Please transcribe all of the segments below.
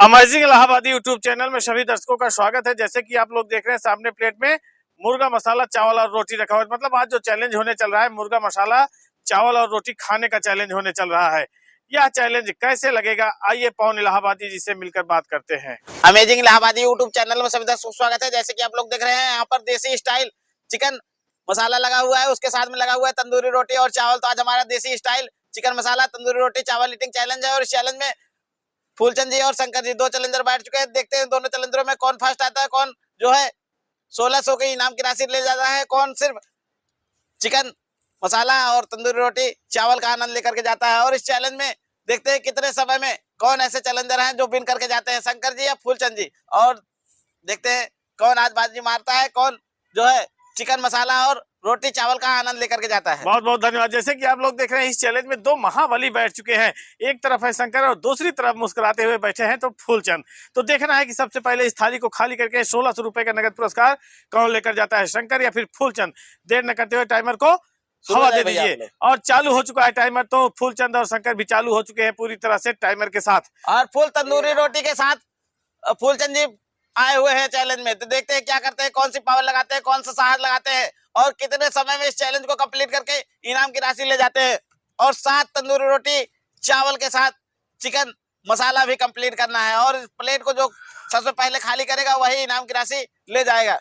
Amazing इलाहाबादी YouTube channel में सभी दर्शकों का स्वागत है। जैसे कि आप लोग देख रहे हैं सामने प्लेट में मुर्गा मसाला चावल और रोटी रखा हुआ है। मतलब आज जो चैलेंज होने चल रहा है मुर्गा मसाला चावल और रोटी खाने का चैलेंज होने चल रहा है। यह चैलेंज कैसे लगेगा, आइए पवन इलाहाबादी जी से मिलकर बात करते हैं। अमेजिंग इलाहाबादी यूट्यूब चैनल में सभी दर्शकों का स्वागत है। जैसे कि आप लोग देख रहे हैं यहाँ पर देसी स्टाइल चिकन मसाला लगा हुआ है, उसके साथ में लगा हुआ है तंदूरी रोटी और चावल। तो आज हमारा देसी स्टाइल चिकन मसाला तंदूरी रोटी चावल ईटिंग चैलेंज है और इस चैलेंज में फूलचंद जी और शंकर जी दो चैलेंजर बैठ चुके हैं। देखते हैं दोनों चैलेंजरों में कौन फर्स्ट आता है, कौन जो है 1600 के इनाम की राशि ले जाता है, कौन सिर्फ चिकन मसाला और तंदूरी रोटी चावल का आनंद लेकर के जाता है। और इस चैलेंज में देखते हैं कितने समय में कौन ऐसे चैलेंजर हैं जो विन करके जाते हैं, शंकर जी या फूलचंद जी। और देखते हैं कौन आज बाजी मारता है, कौन जो है चिकन मसाला और रोटी चावल का आनंद लेकर के जाता है। बहुत बहुत धन्यवाद। जैसे कि आप लोग देख रहे हैं इस चैलेंज में दो महाबली बैठ चुके हैं, एक तरफ है शंकर और दूसरी तरफ मुस्कुराते हुए बैठे हैं तो फूलचंद। तो देखना है कि सबसे पहले इस थाली को खाली करके 1600 रुपए का नगद पुरस्कार कौन लेकर जाता है, शंकर या फिर फूलचंद। देर न करते हुए टाइमर को हवा दे दीजिए और चालू हो चुका है टाइमर। तो फूलचंद और शंकर भी चालू हो चुके हैं पूरी तरह से टाइमर के साथ। और फुल तंदूरी रोटी के साथ फूलचंद जी आए हुए हैं चैलेंज में। तो देखते हैं क्या करते हैं, कौन सी पावर लगाते हैं, कौन सा साहस लगाते हैं और कितने समय में इस चैलेंज को कंप्लीट करके इनाम की राशि ले जाते हैं। और 7 तंदूरी रोटी चावल के साथ चिकन मसाला भी कंप्लीट करना है और इस प्लेट को जो सबसे पहले खाली करेगा वही इनाम की राशि ले जाएगा।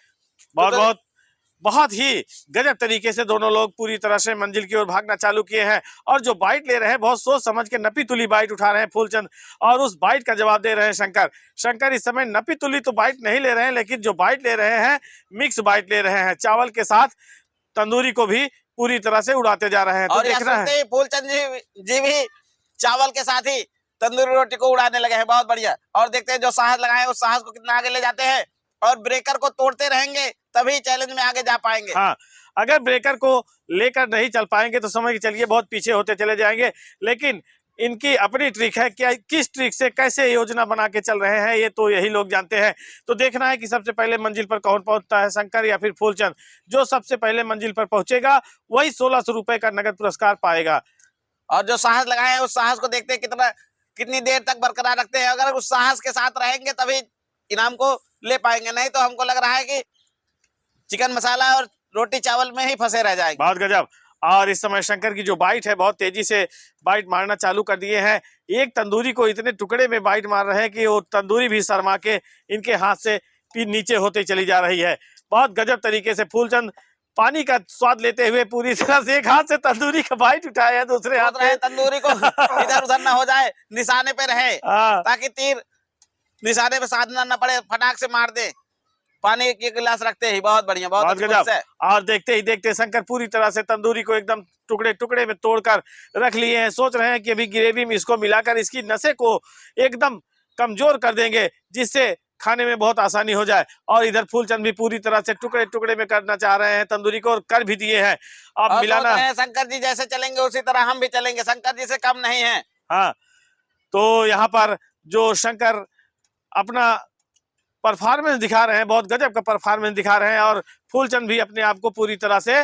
बहुत ही गजब तरीके से दोनों लोग पूरी तरह से मंजिल की ओर भागना चालू किए हैं और जो बाइट ले रहे हैं बहुत सोच समझ के नपी तुली बाइट उठा रहे हैं फूलचंद और उस बाइट का जवाब दे रहे हैं शंकर। शंकर इस समय नपी तुली तो बाइट नहीं ले रहे हैं, लेकिन जो बाइट ले रहे हैं मिक्स बाइट ले रहे हैं, चावल के साथ तंदूरी को भी पूरी तरह से उड़ाते जा रहे हैं। तो देखना है फूलचंद जी भी चावल के साथ ही तंदूरी रोटी को उड़ाने लगे हैं। बहुत बढ़िया। और देखते हैं जो साहस लगाए उस साहस को कितना आगे ले जाते हैं और ब्रेकर को तोड़ते रहेंगे तभी चैलेंज में आगे जा पाएंगे। हाँ, अगर ब्रेकर को लेकर नहीं चल पाएंगे तो समझ के चलिए बहुत पीछे होते चले जाएंगे। लेकिन इनकी अपनी ट्रिक है, क्या किस ट्रिक से कैसे योजना बना के चल रहे हैं ये तो यही लोग जानते हैं। तो देखना है कि सबसे पहले मंजिल पर कौन पहुंचता है, शंकर या फिर फूलचंद। जो सबसे पहले मंजिल पर पहुंचेगा वही 1600 रुपए का नगद पुरस्कार पाएगा। और जो साहस लगाए हैं उस साहस को देखते हैं कितनी देर तक बरकरार रखते हैं। अगर उस साहस के साथ रहेंगे तभी इनाम को ले पाएंगे, नहीं तो हमको लग रहा है कि चिकन मसाला और रोटी चावल में ही फंसे रह जाएंगे। बहुत गजब। और इस समय शंकर की जो बाइट है बहुत तेजी से बाइट मारना चालू कर दिए हैं। एक तंदूरी को इतने टुकड़े में बाइट मार रहे हैं कि वो तंदूरी भी शर्मा के इनके हाथ से नीचे होते चली जा रही है। बहुत गजब तरीके से फूलचंद पानी का स्वाद लेते हुए पूरी तरह से एक हाथ से तंदूरी का बाइट उठाया है, दूसरे हाथ में तंदूरी को इधर उधर ना हो जाए, निशाने पे रहे ताकि तीर निशाने पे साधना न पड़े, फटाक से मार दे। पानी के गिलास रखते ही बहुत बढ़िया, बहुत गजब। और देखते ही देखते शंकर पूरी तरह से तंदूरी को एकदम टुकड़े टुकड़े में तोड़कर रख लिए हैं। सोच रहे हैं कि अभी ग्रेवी में इसको मिलाकर इसकी नसें को एकदम कमजोर कर देंगे जिससे खाने में बहुत आसानी हो जाए। और इधर फूलचंद भी पूरी तरह से टुकड़े टुकड़े में करना चाह रहे हैं तंदूरी को और कर भी दिए हैं। अब मिलाना है शंकर जी जैसे चलेंगे उसी तरह हम भी चलेंगे, शंकर जी से कम नहीं है। हाँ, तो यहाँ पर जो शंकर अपना परफॉर्मेंस दिखा रहे हैं, बहुत गजब का परफॉर्मेंस दिखा रहे हैं और फूलचंद भी अपने आप को पूरी तरह से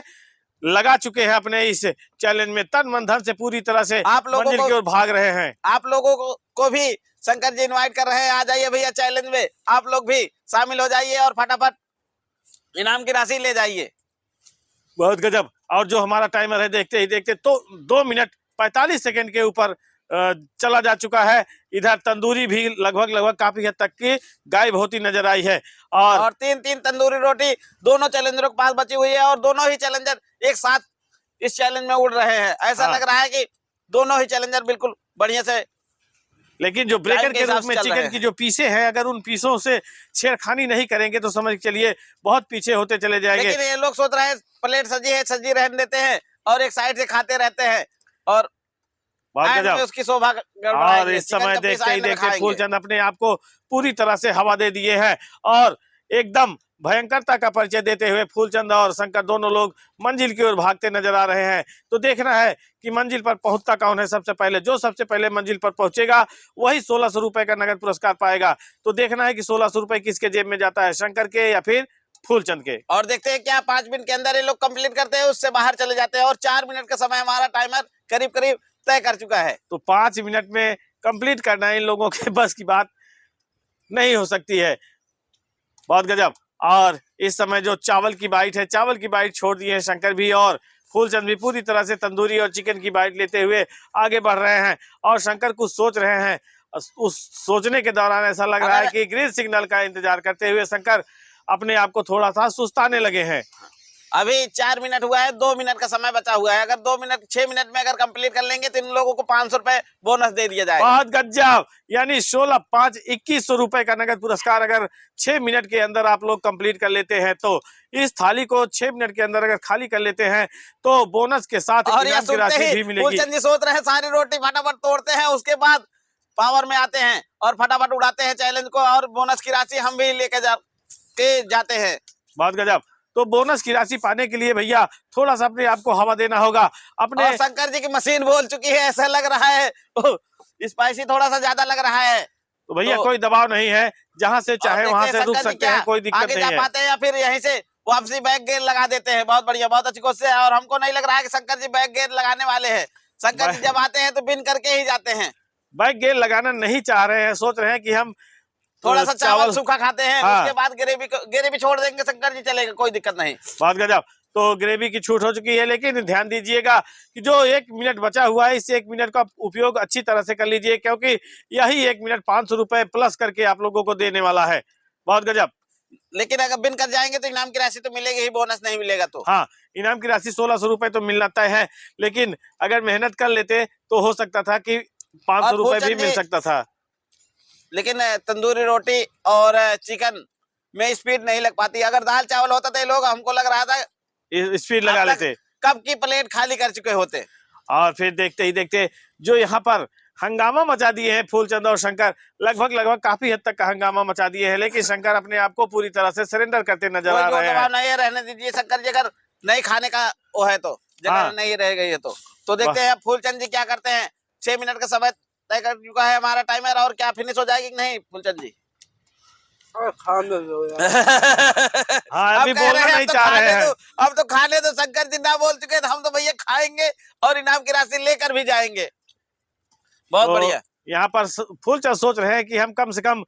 लगा चुके हैं अपने इस चैलेंज में, तन मन धन से पूरी तरह से आप लोगों मंजिल की ओर भाग रहे हैं। आप लोगों को भी शंकर जी इनवाइट कर रहे हैं, आ जाइए भैया चैलेंज में, आप लोग भी शामिल हो जाइए और फटाफट इनाम की राशि ले जाइए। बहुत गजब। और जो हमारा टाइमर है देखते ही देखते तो 2 मिनट 45 सेकंड के ऊपर चला जा चुका है। इधर तंदूरी भी लगभग काफी हद तक की गायब होती नजर आई है और 3 तंदूरी रोटी दोनों चैलेंजरों के पास बची हुई है और दोनों ही चैलेंजर एक साथ इस चैलेंज में उड़ रहे हैं। ऐसा लग रहा है कि दोनों ही चैलेंजर बिल्कुल बढ़िया से, लेकिन जो ब्रेकर के रूप में चिकन की जो पीसे हैं अगर उन पीसों से छेड़खानी नहीं करेंगे तो समझ चलिए बहुत पीछे होते चले जाएंगे। लेकिन ये लोग सोच रहे हैं प्लेट सजी है, सजी रहने देते हैं और एक साइड से खाते रहते हैं और उसकी शोभा। और इस समय देखते ही देखते फूलचंद अपने आप को पूरी तरह से हवा दे दिए हैं और एकदम भयंकरता का परिचय देते हुए फूलचंद और शंकर दोनों लोग मंजिल की ओर भागते नजर आ रहे हैं। तो देखना है कि मंजिल पर पहुंचता कौन है सबसे पहले। जो सबसे पहले मंजिल पर पहुंचेगा वही 1600 रुपए का नगद पुरस्कार पाएगा। तो देखना है कि 1600 रुपए किसके जेब में जाता है, शंकर के या फिर फूलचंद के। और देखते हैं क्या 5 मिनट के अंदर ये लोग कंप्लीट करते हैं, उससे बाहर चले जाते हैं। और 4 मिनट का समय हमारा टाइमर करीब करीब तय कर चुका है। तो 5 मिनट में कंप्लीट करना इन लोगों के बस की बात नहीं हो सकती है। बहुत गजब। और इस समय जो चावल की बाइट है, चावल की बाइट छोड़ दिए हैं शंकर भी, और फूलचंद भी पूरी तरह से तंदूरी और चिकन की बाइट लेते हुए आगे बढ़ रहे हैं। और शंकर कुछ सोच रहे हैं। उस सोचने के दौरान ऐसा लग रहा है कि ग्रीन सिग्नल का इंतजार करते हुए शंकर अपने आप को थोड़ा सा सुस्ताने लगे हैं। अभी 4 मिनट हुआ है, 2 मिनट का समय बचा हुआ है। अगर 2 मिनट 6 मिनट में अगर कंप्लीट कर लेंगे तो इन लोगों को 500 रुपए बोनस दे दिया जाएगा। बहुत गजब। यानी 16, 5, 2100 रुपए का नगद पुरस्कार अगर 6 मिनट के अंदर आप लोग कंप्लीट कर लेते हैं तो इस थाली को 6 मिनट के अंदर अगर खाली कर लेते हैं तो बोनस के साथ इनाम की राशि भी मिलेगी। फूलचंद जी सोच रहे हैं सारी रोटी फटाफट तोड़ते हैं, उसके बाद पावर में आते हैं और फटाफट उड़ाते हैं चैलेंज को, और बोनस की राशि हम भी लेके जाते हैं। बहुत गजब। तो बोनस की राशि पाने के लिए भैया थोड़ा सा अपने आप को हवा देना होगा अपने। और शंकर जी की मशीन बोल चुकी है, ऐसा लग रहा है स्पाइसी थोड़ा सा ज्यादा लग रहा है। तो भैया कोई दबाव नहीं है, जहां से चाहे वहां से रुक सकते हैं, कोई दिक्कत आगे नहीं जा है। पाते हैं या फिर यहीं से वापसी बैक गेयर लगा देते हैं। बहुत बढ़िया, बहुत अच्छी कोशिश है। और हमको नहीं लग रहा है कि शंकर जी बैक गेयर लगाने वाले हैं। शंकर जी जब आते हैं तो बिन करके ही जाते हैं। बैक गेयर लगाना नहीं चाह रहे हैं, सोच रहे हैं कि हम थोड़ा सा चावल सूखा खाते हैं। हाँ। उसके बाद ग्रेवी छोड़ देंगे शंकर जी, चलेगा, कोई दिक्कत नहीं। बहुत गजब। तो ग्रेवी की छूट हो चुकी है, लेकिन ध्यान दीजिएगा कि जो 1 मिनट बचा हुआ है, इस 1 मिनट का उपयोग अच्छी तरह से कर लीजिए, क्योंकि यही 1 मिनट 500 रुपए प्लस करके आप लोगों को देने वाला है। बहुत गजब। लेकिन अगर बिन कर जाएंगे तो इनाम की राशि तो मिलेगी ही, बोनस नहीं मिलेगा तो। हाँ, इनाम की राशि 1600 रुपए तो मिलना तय है, लेकिन अगर मेहनत कर लेते तो हो सकता था कि 500 रुपए भी मिल सकता था। लेकिन तंदूरी रोटी और चिकन में स्पीड नहीं लग पाती। अगर दाल चावल होता तो ये लोग, हमको लग रहा था स्पीड लगा लेते, कब की प्लेट खाली कर चुके होते। और फिर देखते ही देखते जो यहाँ पर हंगामा मचा दिए हैं फूलचंद और शंकर, लगभग काफी हद तक का हंगामा मचा दिए हैं, लेकिन शंकर अपने आप को पूरी तरह से सरेंडर करते नजर आ रहे हैं। नहीं रहने दीजिए शंकर जी, अगर नहीं खाने का वो है तो, जगह नहीं रह गई है तो देखते हैं फूलचंद जी क्या करते हैं। 6 मिनट का समय तय कर चुका है हमारा टाइमर, और क्या फिनिश हो जाएगी कि नहीं फूलचंद जी? खाने दो यार। हाँ, अभी बोलना नहीं चाह रहे हैं। अब तो खाने दो, शंकर जी ना बोल चुके तो हम तो भैया खाएंगे और इनाम की राशि लेकर भी जाएंगे। बहुत बढ़िया। यहाँ पर फूलचंद सोच रहे हैं कि हम कम से कम,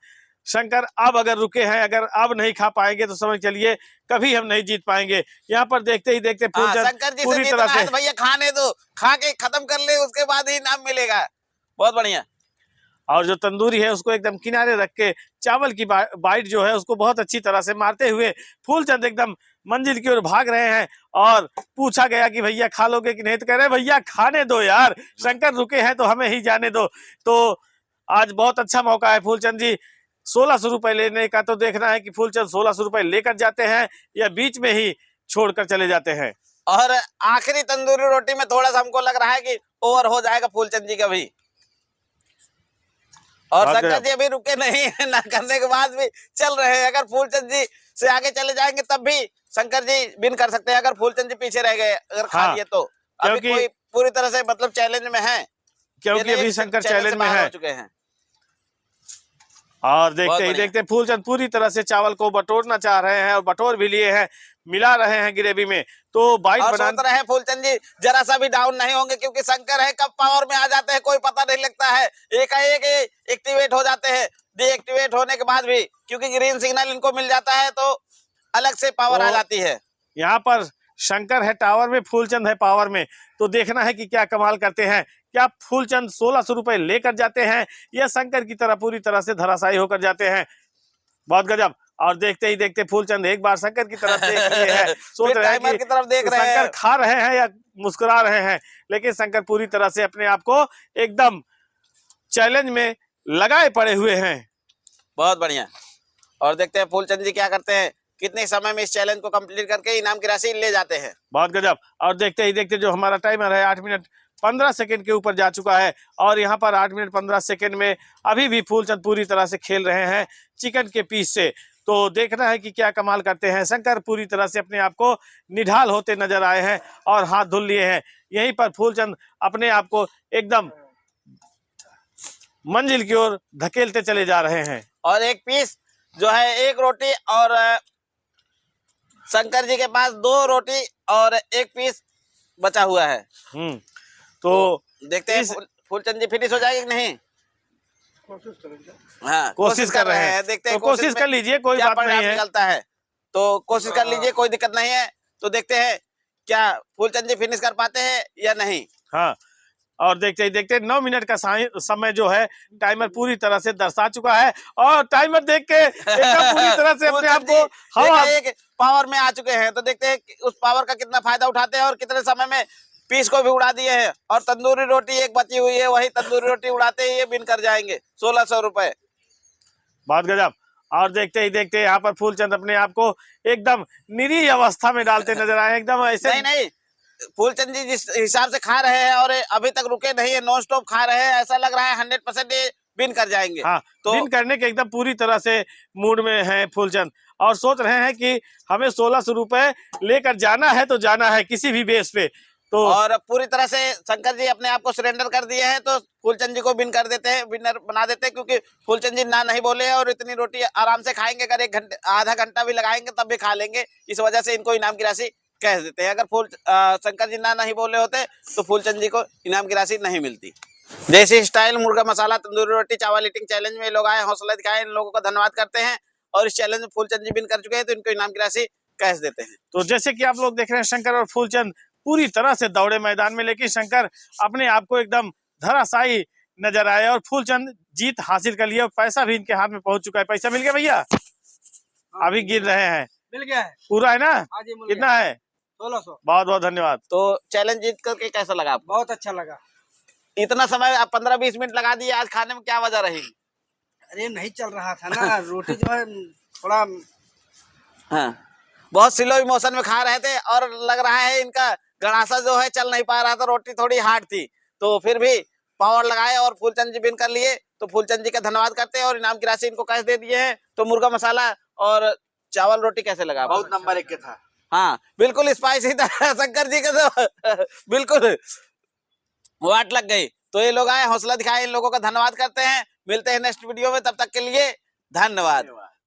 शंकर अब अगर रुके हैं, अगर अब नहीं खा पाएंगे तो समझ चलिए कभी हम नहीं जीत पाएंगे। यहाँ पर देखते ही देखते फूलचंद शंकर जी पूरी तरह से, भैया खाने दो, खा के खत्म कर ले, उसके बाद ही इनाम मिलेगा। बहुत बढ़िया। और जो तंदूरी है उसको एकदम किनारे रख के चावल की बाइट जो है उसको बहुत अच्छी तरह से मारते हुए फूलचंद एकदम मंजिल की ओर भाग रहे हैं। और पूछा गया कि भैया खा लोगे कि नहीं, तो कह रहे भैया खाने दो यार, शंकर रुके हैं तो हमें ही जाने दो। तो आज बहुत अच्छा मौका है फूलचंद जी 1600 रुपए लेने का, तो देखना है कि फूलचंद 1600 रुपए लेकर जाते हैं या बीच में ही छोड़कर चले जाते हैं। और आखिरी तंदूरी रोटी में थोड़ा सा हमको लग रहा है कि ओवर हो जाएगा फूलचंद जी का भी। और शंकर जी अभी रुके नहीं है, ना करने के बाद भी चल रहे हैं। अगर फूलचंद जी से आगे चले जाएंगे तब भी शंकर जी विन कर सकते हैं, अगर फूलचंद जी पीछे रह गए, अगर खा लिए तो। अभी कोई पूरी तरह से मतलब चैलेंज में है, क्योंकि अभी शंकर चैलेंज में है। चुके हैं। और देखते ही देखते फूलचंद पूरी तरह से चावल को बटोरना चाह रहे हैं और बटोर भी लिए हैं, मिला रहे हैं ग्रेवी में। तो बाइट बना रहे हैं फूलचंद जी, जरा सा भी डाउन नहीं होंगे, क्योंकि शंकर है कब पावर में आ जाते हैं कोई पता नहीं लगता है। एक एक्टिवेट हो जाते हैं, डीएक्टिवेट होने के बाद भी, क्योंकि ग्रीन सिग्नल इनको मिल जाता है तो अलग से पावर आ जाती है। यहाँ पर शंकर है टावर में, फूलचंद है पावर में, तो देखना है कि क्या कमाल करते हैं। क्या फूलचंद 1600 रुपए लेकर जाते हैं या शंकर की तरह पूरी तरह से धराशायी होकर जाते हैं। बहुत गजब। और देखते ही देखते फूलचंद एक बार शंकर की तरफ देख रहे हैं, सोच रहे हैं कि शंकर खा रहे हैं या मुस्कुरा रहे हैं, लेकिन शंकर पूरी तरह से अपने आप को एकदम चैलेंज में लगाए पड़े हुए हैं। बहुत बढ़िया। और देखते हैं फूलचंद जी क्या करते हैं, कितने समय में इस चैलेंज को कंप्लीट करके इनाम की राशि ले जाते हैं। बहुत गजब। और देखते ही देखते जो हमारा टाइमर है 8 मिनट 15 सेकंड के ऊपर जा चुका है, और यहाँ पर 8 मिनट 15 सेकंड में अभी भी फूलचंद पूरी तरह से खेल रहे हैं चिकन के पीस से। तो देखना है कि क्या कमाल करते हैं। शंकर पूरी तरह से अपने आप को निढाल होते नजर आए हैं और हाथ धुल लिए हैं। यहीं पर फूलचंद अपने आप को एकदम मंजिल की ओर धकेलते चले जा रहे हैं। और एक पीस जो है, एक रोटी, और शंकर जी के पास 2 रोटी और 1 पीस बचा हुआ है। तो देखते हैं फूलचंद जी फिनिश हो जाएगी कि नहीं। हाँ कोशिश कर रहे हैं। देखते तो हैं कोशिश कर लीजिए, कोई क्या बात नहीं परिणाम है। निकलता है। तो कोशिश कर लीजिए, कोई दिक्कत नहीं है। तो देखते हैं क्या फूलचंद जी फिनिश कर पाते हैं या नहीं। हाँ, और देखते ही देखते 9 मिनट का समय जो है टाइमर पूरी तरह से दर्शा चुका है, और टाइमर देख के एकदम पूरी तरह से अपने आप को हवा एक पावर में आ चुके हैं। तो देखते हैं कि उस पावर का कितना फायदा उठाते हैं और कितने समय में पीस को भी उड़ा दिए हैं। और तंदूरी रोटी एक बची हुई है, वही तंदूरी रोटी उड़ाते ही ये बिन कर जाएंगे 1600 रुपए। बहुत गजब। और देखते ही देखते यहाँ पर फूलचंद अपने आप को एकदम निरीह अवस्था में डालते नजर आए, एकदम ऐसे। नहीं, फूलचंद जी जिस हिसाब से खा रहे हैं और अभी तक रुके नहीं है, नॉन स्टॉप खा रहे हैं, ऐसा लग रहा है 100% ये बिन कर जाएंगे। हाँ, तो बिन करने के एकदम पूरी तरह से मूड में है फूलचंद, और सोच रहे हैं कि हमें 1600 रुपए लेकर जाना है तो जाना है किसी भी बेस पे। तो और पूरी तरह से शंकर जी अपने आप को सरेंडर कर दिए हैं, तो फूलचंद जी को बिन कर देते हैं, विनर बना देते हैं, क्योंकि फूलचंद जी ना नहीं बोले और इतनी रोटी आराम से खाएंगे। अगर एक घंटे आधा घंटा भी लगाएंगे तब भी खा लेंगे। इस वजह से इनको इनाम की राशि कह देते हैं। अगर शंकर जी ना नहीं बोले होते तो फूलचंद जी को इनाम की राशि नहीं मिलती। देसी स्टाइल मुर्गा मसाला तंदूरी रोटी चावल ईटिंग चैलेंज में लोग आए, हौसला दिखाए, इन लोगों का धन्यवाद करते हैं। और इस चैलेंज में फूलचंद जी बिन कर चुके हैं, तो इनको इनाम की राशि कैश देते हैं। तो जैसे कि आप लोग देख रहे हैं, शंकर और फूलचंद पूरी तरह से दौड़े मैदान में, लेकिन शंकर अपने आप को एकदम धराशायी नजर आए और फूलचंद जीत हासिल कर लिया। पैसा भी इनके हाथ में पहुंच चुका है। पैसा मिल गया भैया? अभी गिर रहे हैं। मिल गया है पूरा है ना? हाँ जी, मिल गया। कितना है? 1600। बहुत बहुत धन्यवाद। तो चैलेंज जीत करके कैसा लगा आपको? बहुत अच्छा लगा। इतना समय आप 15-20 मिनट लगा दिए, आज खाने में क्या वजह रही? अरे नहीं चल रहा था ना रोटी जो है थोड़ा हाँ, बहुत स्लो इमोशन में खा रहे थे और लग रहा है इनका गड़ासा जो है चल नहीं पा रहा था, रोटी थोड़ी हार्ड थी। तो फिर भी पावर लगाए और फूलचंद जी बिन कर लिए। तो फूलचंद जी का धन्यवाद करते हैं और इनाम की राशि इनको कैश दे दिए हैं। तो मुर्गा मसाला और चावल रोटी कैसे लगा? बहुत नंबर 1 के था। हाँ, बिल्कुल स्पाइसी था शंकर जी का तो बिल्कुल वाट लग गई। तो ये लोग आए, हौसला दिखाए, इन लोगों का धन्यवाद करते हैं। मिलते हैं नेक्स्ट वीडियो में, तब तक के लिए धन्यवाद।